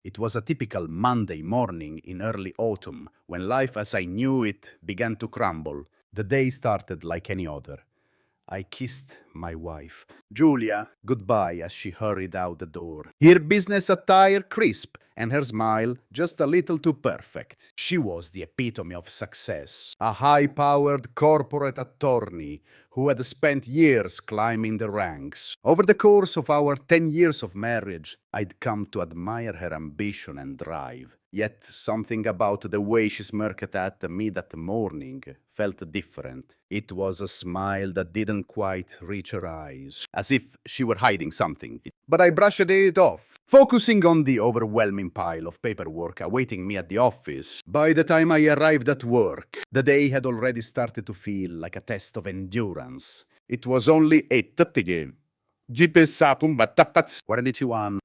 It was a typical Monday morning in early autumn, when life as I knew it began to crumble. The day started like any other. I kissed my wife, Julia, goodbye as she hurried out the door. Her business attire crisp and her smile just a little too perfect. She was the epitome of success, a high-powered corporate attorney who had spent years climbing the ranks. Over the course of our 10 years of marriage, I'd come to admire her ambition and drive. Yet something about the way she smirked at me that morning felt different. It was a smile that didn't quite reach her eyes, as if she were hiding something. But I brushed it off, focusing on the overwhelming pile of paperwork awaiting me at the office. By the time I arrived at work, the day had already started to feel like a test of endurance. It was only 8:30.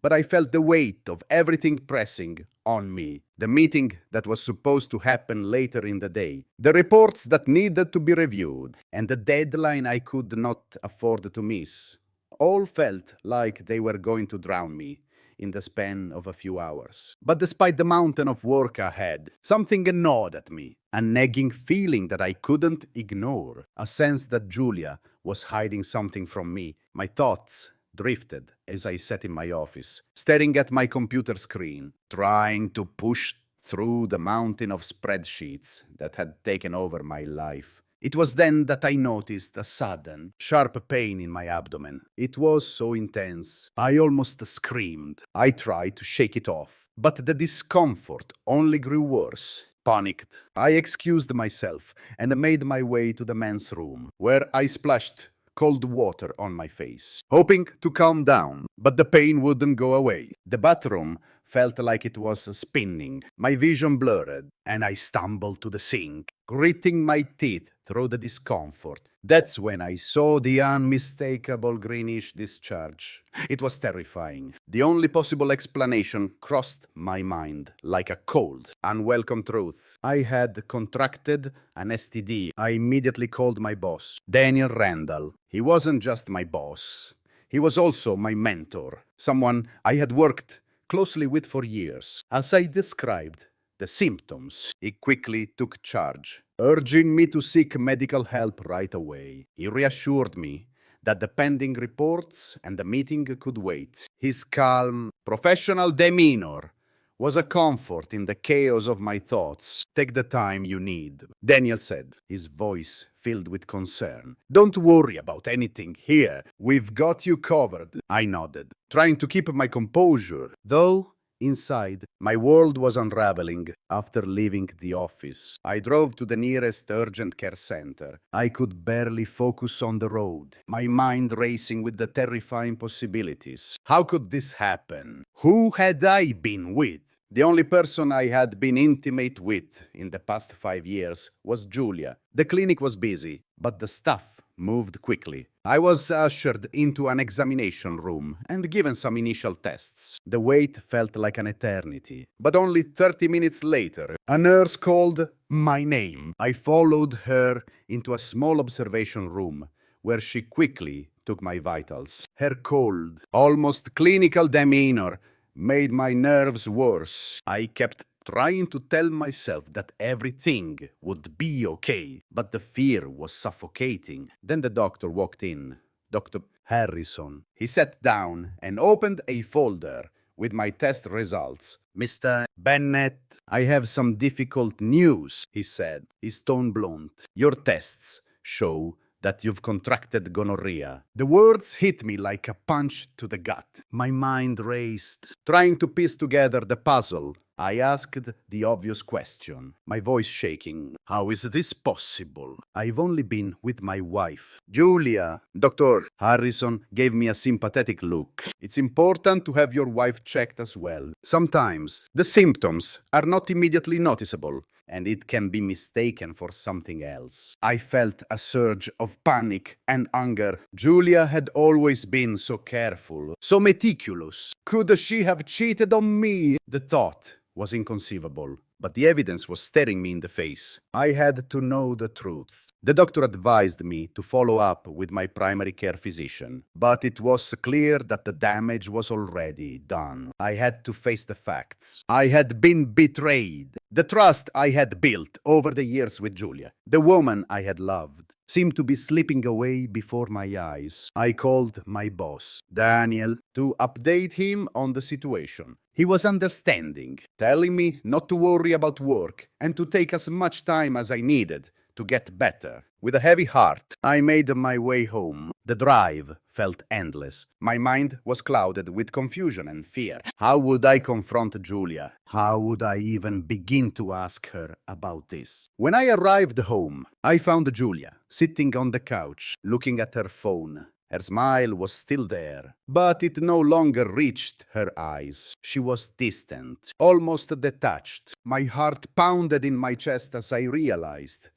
But I felt the weight of everything pressing on me. The meeting that was supposed to happen later in the day, the reports that needed to be reviewed, and the deadline I could not afford to miss. All felt like they were going to drown me in the span of a few hours. But despite the mountain of work ahead, something gnawed at me, a nagging feeling that I couldn't ignore, a sense that Julia was hiding something from me. My thoughts drifted as I sat in my office, staring at my computer screen, trying to push through the mountain of spreadsheets that had taken over my life. It was then that I noticed a sudden, sharp pain in my abdomen. It was so intense, I almost screamed. I tried to shake it off, but the discomfort only grew worse. Panicked, I excused myself and made my way to the men's room, where I splashed cold water on my face, hoping to calm down, but the pain wouldn't go away. The bathroom felt like it was spinning, my vision blurred, and I stumbled to the sink, gritting my teeth through the discomfort. That's when I saw the unmistakable greenish discharge. It was terrifying. The only possible explanation crossed my mind like a cold, unwelcome truth. I had contracted an STD. I immediately called my boss, Daniel Randall. He wasn't just my boss. He was also my mentor, someone I had worked closely with for years. As I described the symptoms, he quickly took charge, urging me to seek medical help right away. He reassured me that the pending reports and the meeting could wait. His calm, professional demeanor was a comfort in the chaos of my thoughts. Take the time you need, Daniel said, his voice filled with concern. Don't worry about anything here. We've got you covered. I nodded, trying to keep my composure, though inside, my world was unraveling. After leaving the office, I drove to the nearest urgent care center. I could barely focus on the road, my mind racing with the terrifying possibilities. How could this happen? Who had I been with? The only person I had been intimate with in the past 5 years was Julia. The clinic was busy, but the staff moved quickly. I was ushered into an examination room and given some initial tests. The wait felt like an eternity, but only 30 minutes later, a nurse called my name. I followed her into a small observation room where she quickly took my vitals. Her cold, almost clinical demeanor made my nerves worse. I kept trying to tell myself that everything would be okay, but the fear was suffocating. Then the doctor walked in, Dr. Harrison. He sat down and opened a folder with my test results. Mr. Bennett, I have some difficult news, he said, his tone blunt. Your tests show that you've contracted gonorrhea. The words hit me like a punch to the gut. My mind raced, trying to piece together the puzzle. I asked the obvious question, my voice shaking. How is this possible? I've only been with my wife, Julia. Dr. Harrison gave me a sympathetic look. It's important to have your wife checked as well. Sometimes the symptoms are not immediately noticeable, and it can be mistaken for something else. I felt a surge of panic and anger. Julia had always been so careful, so meticulous. Could she have cheated on me? The thought was inconceivable. but the evidence was staring me in the face. I had to know the truth. The doctor advised me to follow up with my primary care physician, but it was clear that the damage was already done. I had to face the facts. I had been betrayed. The trust I had built over the years with Julia, the woman I had loved, seemed to be slipping away before my eyes. I called my boss, Daniel, to update him on the situation. He was understanding, telling me not to worry about work and to take as much time as I needed to get better. With a heavy heart, I made my way home. The drive felt endless. My mind was clouded with confusion and fear. How would I confront Julia? How would I even begin to ask her about this? When I arrived home, I found Julia sitting on the couch, looking at her phone. Her smile was still there, but it no longer reached her eyes. She was distant, almost detached. My heart pounded in my chest as I realized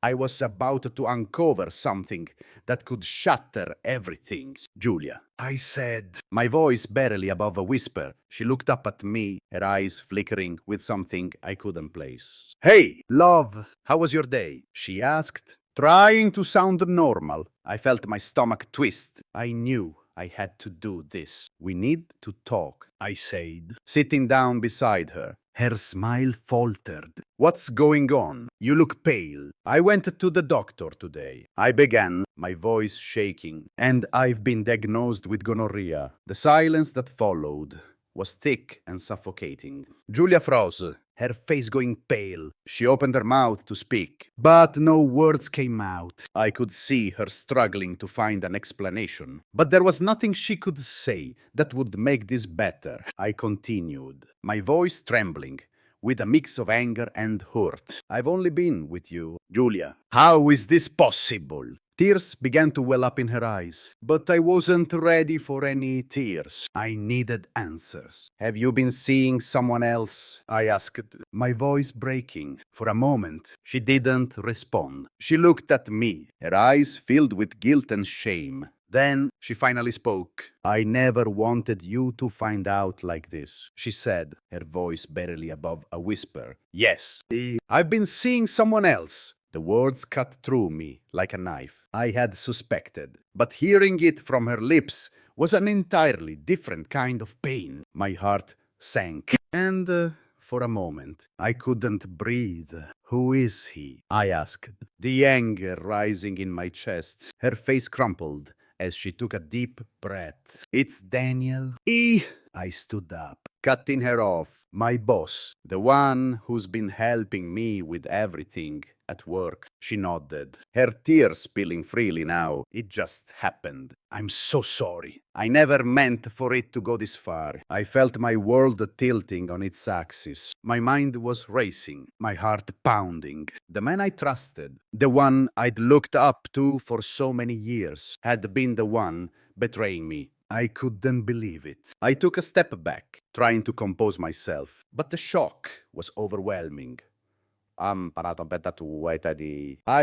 I was about to uncover something that could shatter everything. Julia, I said, my voice barely above a whisper. She looked up at me, her eyes flickering with something I couldn't place. Hey, love, how was your day? She asked, trying to sound normal. I felt my stomach twist. I knew I had to do this. We need to talk, I said, sitting down beside her. Her smile faltered. What's going on? You look pale. I went to the doctor today. I began, my voice shaking, and I've been diagnosed with gonorrhea. The silence that followed was thick and suffocating. Julia froze, her face going pale. She opened her mouth to speak, but no words came out. I could see her struggling to find an explanation, but there was nothing she could say that would make this better. I continued, my voice trembling, with a mix of anger and hurt. I've only been with you, Julia. How is this possible? Tears began to well up in her eyes, but I wasn't ready for any tears. I needed answers. Have you been seeing someone else? I asked, my voice breaking. For a moment, she didn't respond. She looked at me, her eyes filled with guilt and shame. Then she finally spoke. I never wanted you to find out like this, she said, her voice barely above a whisper. Yes, I've been seeing someone else. The words cut through me like a knife. I had suspected, but hearing it from her lips was an entirely different kind of pain. My heart sank, and for a moment, I couldn't breathe. Who is he? I asked, the anger rising in my chest. Her face crumpled as she took a deep breath. It's Daniel. I stood up, cutting her off. My boss, the one who's been helping me with everything at work. She nodded, her tears spilling freely now. It just happened. I'm so sorry. I never meant for it to go this far. I felt my world tilting on its axis. My mind was racing, my heart pounding. The man I trusted, the one I'd looked up to for so many years, had been the one betraying me. I couldn't believe it. I took a step back, trying to compose myself, but the shock was overwhelming. I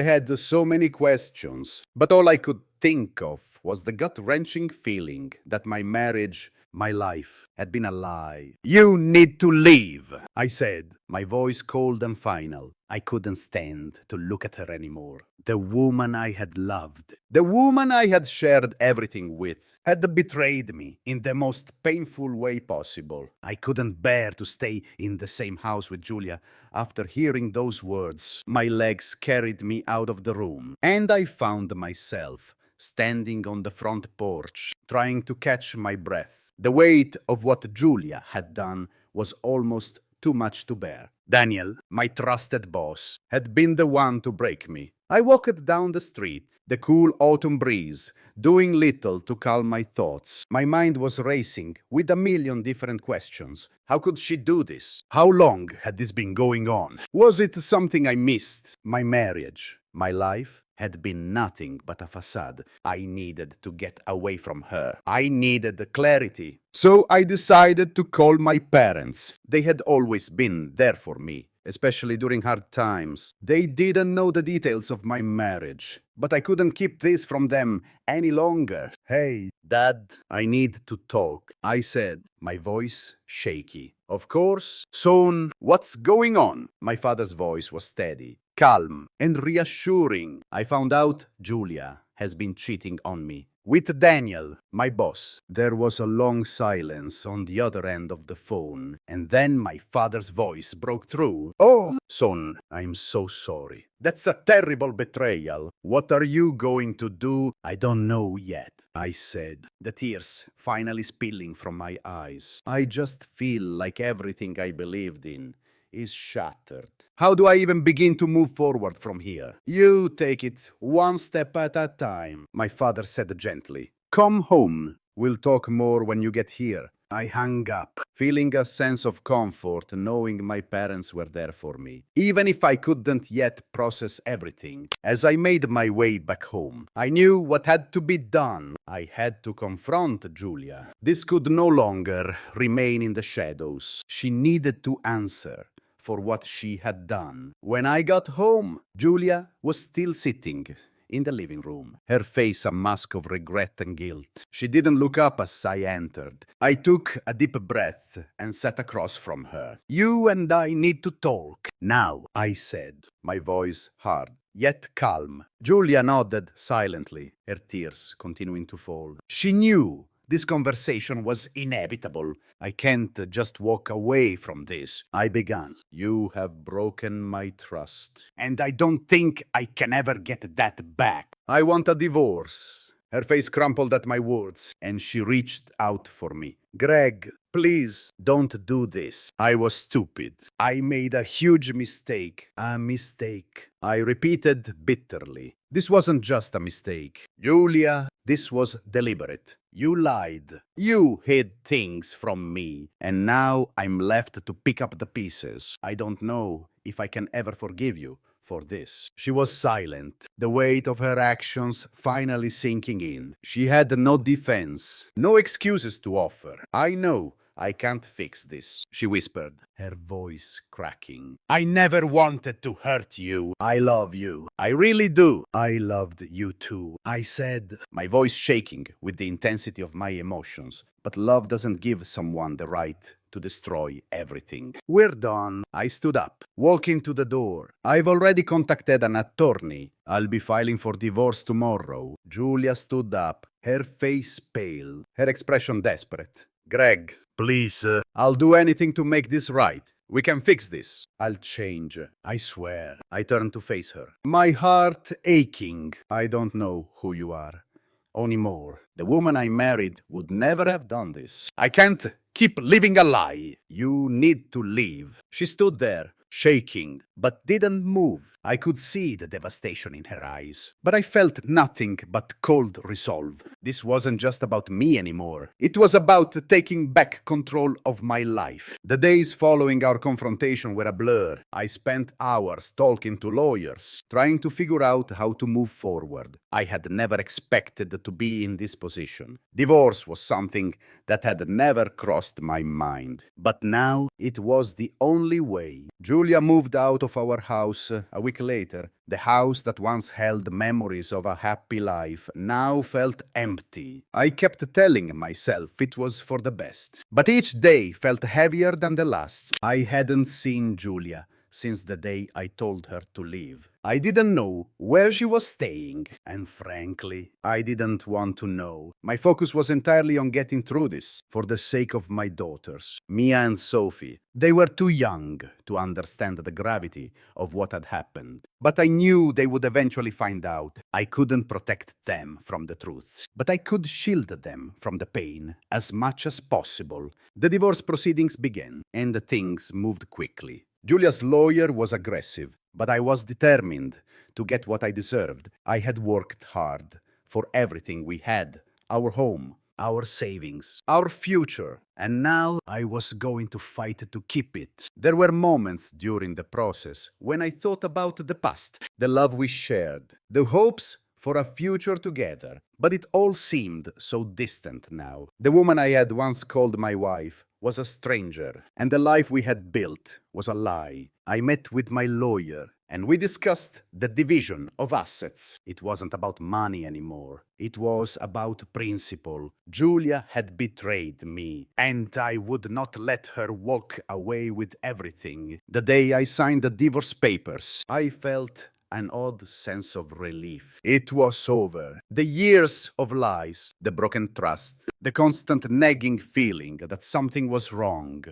had so many questions, but all I could think of was the gut-wrenching feeling that my marriage, my life, had been a lie. You need to leave, I said, my voice cold and final. I couldn't stand to look at her anymore. The woman I had loved, the woman I had shared everything with, had betrayed me in the most painful way possible. I couldn't bear to stay in the same house with Julia. After hearing those words, my legs carried me out of the room, and I found myself standing on the front porch, trying to catch my breath. The weight of what Julia had done was almost too much to bear. Daniel, my trusted boss, had been the one to break me. I walked down the street, the cool autumn breeze, doing little to calm my thoughts. My mind was racing with a million different questions. How could she do this? How long had this been going on? Was it something I missed? My marriage, my life, had been nothing but a facade. I needed to get away from her. I needed clarity. So I decided to call my parents. They had always been there for me, especially during hard times. They didn't know the details of my marriage, but I couldn't keep this from them any longer. Hey, Dad, I need to talk, I said, my voice shaky. Of course. Son, what's going on? My father's voice was steady, calm, and reassuring. I found out Julia has been cheating on me with Daniel, my boss. There was a long silence on the other end of the phone, and then my father's voice broke through. Oh, son, I'm so sorry. That's a terrible betrayal. What are you going to do? I don't know yet, I said, the tears finally spilling from my eyes. I just feel like everything I believed in is shattered. How do I even begin to move forward from here? You take it one step at a time, my father said gently. Come home. We'll talk more when you get here. I hung up, feeling a sense of comfort knowing my parents were there for me, even if I couldn't yet process everything. As I made my way back home, I knew what had to be done. I had to confront Julia. This could no longer remain in the shadows. She needed to answer for what she had done. When I got home, Julia was still sitting in the living room, her face a mask of regret and guilt. She didn't look up as I entered. I took a deep breath and sat across from her. You and I need to talk now, I said, my voice hard, yet calm. Julia nodded silently, her tears continuing to fall. She knew this conversation was inevitable. I can't just walk away from this, I began. You have broken my trust, and I don't think I can ever get that back. I want a divorce. Her face crumpled at my words, and she reached out for me. Greg, please don't do this. I was stupid. I made a huge mistake. A mistake, I repeated bitterly. This wasn't just a mistake. Julia, this was deliberate. You lied. You hid things from me. And now I'm left to pick up the pieces. I don't know if I can ever forgive you for this. She was silent, the weight of her actions finally sinking in. She had no defense, no excuses to offer. I know I can't fix this, she whispered, her voice cracking. I never wanted to hurt you. I love you. I really do. I loved you too, I said, my voice shaking with the intensity of my emotions. But love doesn't give someone the right to destroy everything. We're done. I stood up, walking to the door. I've already contacted an attorney. I'll be filing for divorce tomorrow. Julia stood up, her face pale, her expression desperate. Greg, please, I'll do anything to make this right. We can fix this. I'll change, I swear. I turned to face her, my heart aching. I don't know who you are anymore. The woman I married would never have done this. I can't keep living a lie. You need to leave. She stood there, shaking, but didn't move. I could see the devastation in her eyes, but I felt nothing but cold resolve. This wasn't just about me anymore. It was about taking back control of my life. The days following our confrontation were a blur. I spent hours talking to lawyers, trying to figure out how to move forward. I had never expected to be in this position. Divorce was something that had never crossed my mind. But now it was the only way. Julia moved out of our house a week later. The house that once held memories of a happy life now felt empty. I kept telling myself it was for the best. But each day felt heavier than the last. I hadn't seen Julia since the day I told her to leave. I didn't know where she was staying, and frankly, I didn't want to know. My focus was entirely on getting through this, for the sake of my daughters, Mia and Sophie. They were too young to understand the gravity of what had happened, but I knew they would eventually find out. I couldn't protect them from the truth, but I could shield them from the pain as much as possible. The divorce proceedings began, and things moved quickly. Julia's lawyer was aggressive, but I was determined to get what I deserved. I had worked hard for everything we had, our home, our savings, our future, and now I was going to fight to keep it. There were moments during the process when I thought about the past, the love we shared, the hopes for a future together, but it all seemed so distant now. The woman I had once called my wife was a stranger, and the life we had built was a lie. I met with my lawyer, and we discussed the division of assets. It wasn't about money anymore. It was about principle. Julia had betrayed me, and I would not let her walk away with everything. The day I signed the divorce papers, I felt an odd sense of relief. It was over. The years of lies, the broken trust, the constant nagging feeling that something was wrong.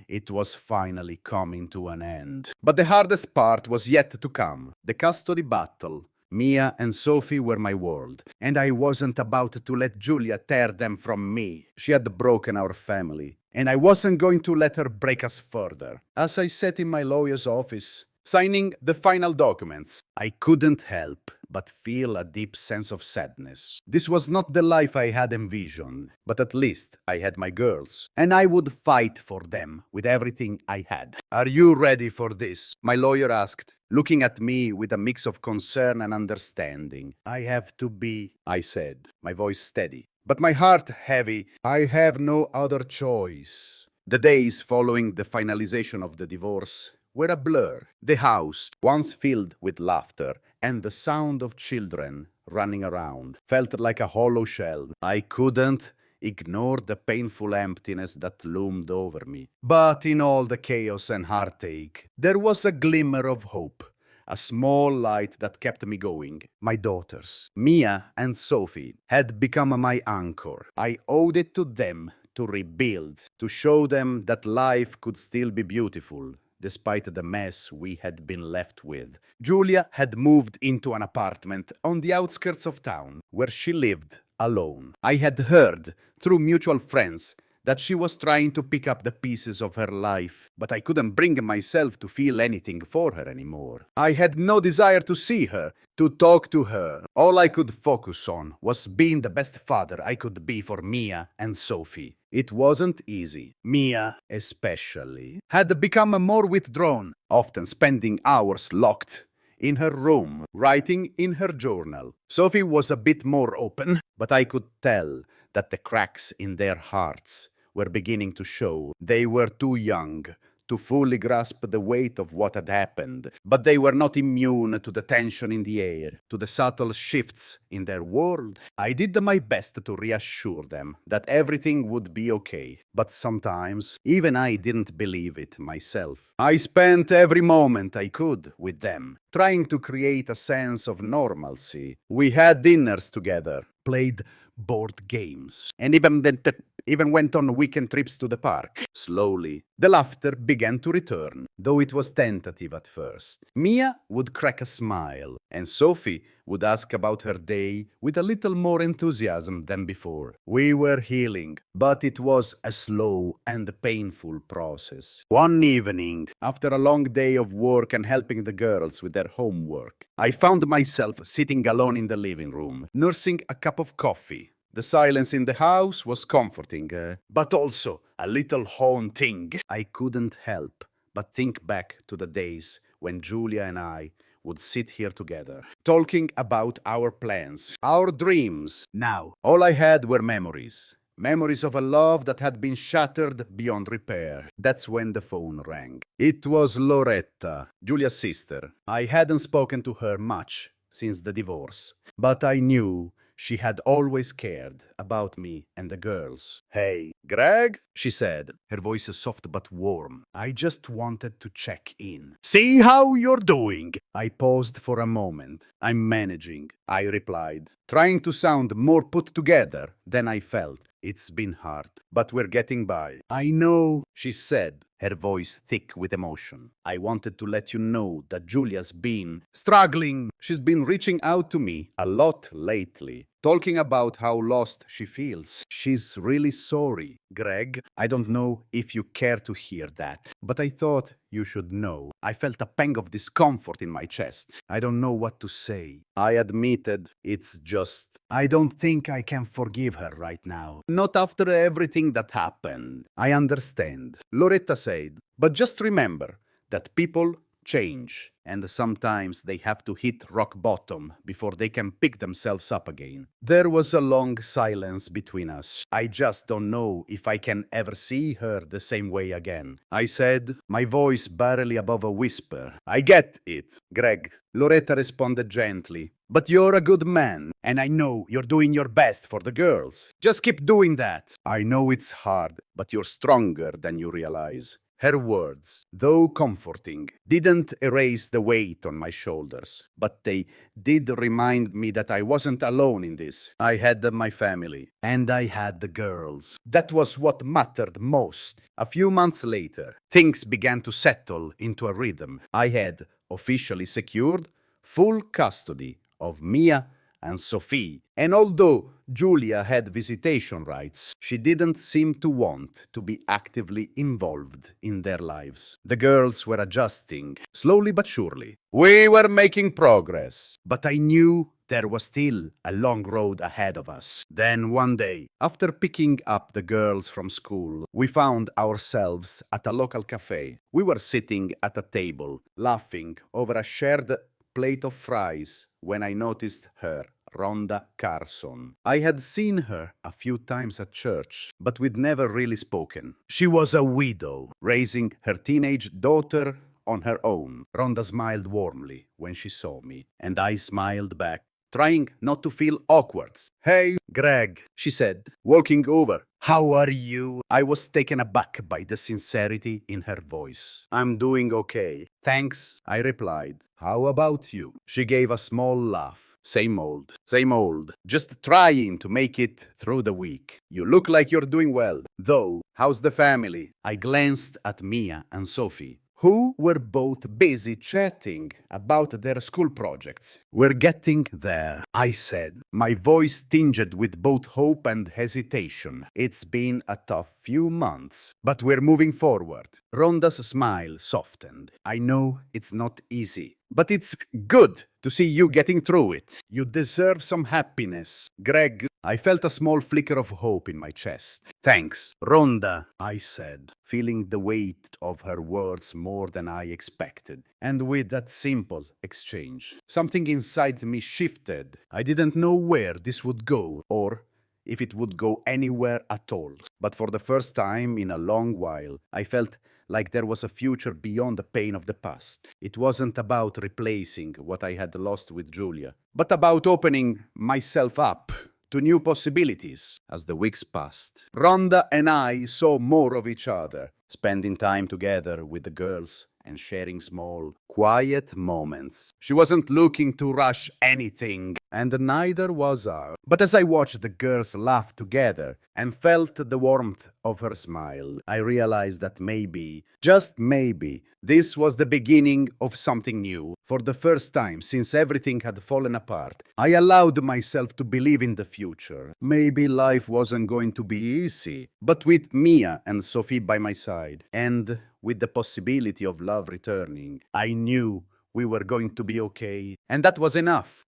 It was finally coming to an end. But the hardest part was yet to come. The custody battle. Mia and Sophie were my world, and I wasn't about to let Julia tear them from me. She had broken our family, and I wasn't going to let her break us further. As I sat in my lawyer's office, signing the final documents, I couldn't help but feel a deep sense of sadness. This was not the life I had envisioned, but at least I had my girls, and I would fight for them with everything I had. "Are you ready for this?" my lawyer asked, looking at me with a mix of concern and understanding. "I have to be," I said, my voice steady, but my heart heavy. "I have no other choice." The days following the finalization of the divorce were a blur. The house, once filled with laughter and the sound of children running around, felt like a hollow shell. I couldn't ignore the painful emptiness that loomed over me. But in all the chaos and heartache, there was a glimmer of hope, a small light that kept me going. My daughters, Mia and Sophie, had become my anchor. I owed it to them to rebuild, to show them that life could still be beautiful, despite the mess we had been left with. Julia had moved into an apartment on the outskirts of town, where she lived alone. I had heard, through mutual friends, that she was trying to pick up the pieces of her life, but I couldn't bring myself to feel anything for her anymore. I had no desire to see her, to talk to her. All I could focus on was being the best father I could be for Mia and Sophie. It wasn't easy. Mia, especially, had become more withdrawn, often spending hours locked in her room, writing in her journal. Sophie was a bit more open, but I could tell that the cracks in their hearts were beginning to show. They were too young to fully grasp the weight of what had happened, but they were not immune to the tension in the air, to the subtle shifts in their world. I did my best to reassure them that everything would be okay, but sometimes even I didn't believe it myself. I spent every moment I could with them, trying to create a sense of normalcy. We had dinners together, played board games, and even went on weekend trips to the park. Slowly, the laughter began to return, though it was tentative at first. Mia would crack a smile, and Sophie would ask about her day with a little more enthusiasm than before. We were healing, but it was a slow and painful process. One evening, after a long day of work and helping the girls with their homework, I found myself sitting alone in the living room, nursing a cup of coffee. The silence in the house was comforting, but also a little haunting. I couldn't help but think back to the days when Julia and I would sit here together, talking about our plans, our dreams. Now, all I had were memories. Memories of a love that had been shattered beyond repair. That's when the phone rang. It was Loretta, Julia's sister. I hadn't spoken to her much since the divorce, but I knew she had always cared about me and the girls. "Hey, Greg," she said, her voice soft but warm. "I just wanted to check in. See how you're doing." I paused for a moment. "I'm managing," I replied, trying to sound more put together than I felt. "It's been hard, but we're getting by." "I know," she said, her voice thick with emotion. "I wanted to let you know that Julia's been struggling. She's been reaching out to me a lot lately, talking about how lost she feels. She's really sorry. Greg, I don't know if you care to hear that, but I thought you should know." I felt a pang of discomfort in my chest. I don't know what to say. I admitted, "It's just, I don't think I can forgive her right now. Not after everything that happened." "I understand," Loretta said, "but just remember that people change, and sometimes they have to hit rock bottom before they can pick themselves up again. There was a long silence between us. I just don't know if I can ever see her the same way again. I said, my voice barely above a whisper. I get it, Greg. Loretta responded gently. But you're a good man, and I know you're doing your best for the girls. Just keep doing that. I know it's hard, but you're stronger than you realize. Her words, though comforting, didn't erase the weight on my shoulders, but they did remind me that I wasn't alone in this. I had my family, and I had the girls. That was what mattered most. A few months later, things began to settle into a rhythm. I had officially secured full custody of Mia and Sophie, and although Julia had visitation rights, she didn't seem to want to be actively involved in their lives. The girls were adjusting, slowly but surely. We were making progress, but I knew there was still a long road ahead of us. Then one day, after picking up the girls from school, we found ourselves at a local cafe. We were sitting at a table, laughing over a shared plate of fries when I noticed her, Rhonda Carson. I had seen her a few times at church, but we'd never really spoken. She was a widow, raising her teenage daughter on her own. Rhonda smiled warmly when she saw me, and I smiled back, trying not to feel awkward. Hey, Greg, she said, walking over. How are you? I was taken aback by the sincerity in her voice. I'm doing okay. Thanks, I replied. How about you? She gave a small laugh. Same old, same old. Just trying to make it through the week. You look like you're doing well. Though, how's the family? I glanced at Mia and Sophie, who were both busy chatting about their school projects. We're getting there, I said, my voice tinged with both hope and hesitation. It's been a tough few months, but we're moving forward. Rhonda's smile softened. I know it's not easy, but it's good to see you getting through it. You deserve some happiness. Greg, I felt a small flicker of hope in my chest. Thanks, Rhonda, I said, feeling the weight of her words more than I expected. And with that simple exchange, something inside me shifted. I didn't know where this would go, or if it would go anywhere at all. But for the first time in a long while, I felt like there was a future beyond the pain of the past. It wasn't about replacing what I had lost with Julia, but about opening myself up to new possibilities. As the weeks passed, Rhonda and I saw more of each other, spending time together with the girls and sharing small, quiet moments. She wasn't looking to rush anything, and neither was I. But as I watched the girls laugh together and felt the warmth of her smile, I realized that maybe, just maybe, this was the beginning of something new. For the first time since everything had fallen apart, I allowed myself to believe in the future. Maybe life wasn't going to be easy, but with Mia and Sophie by my side, and with the possibility of love returning, I knew we were going to be okay, and that was enough.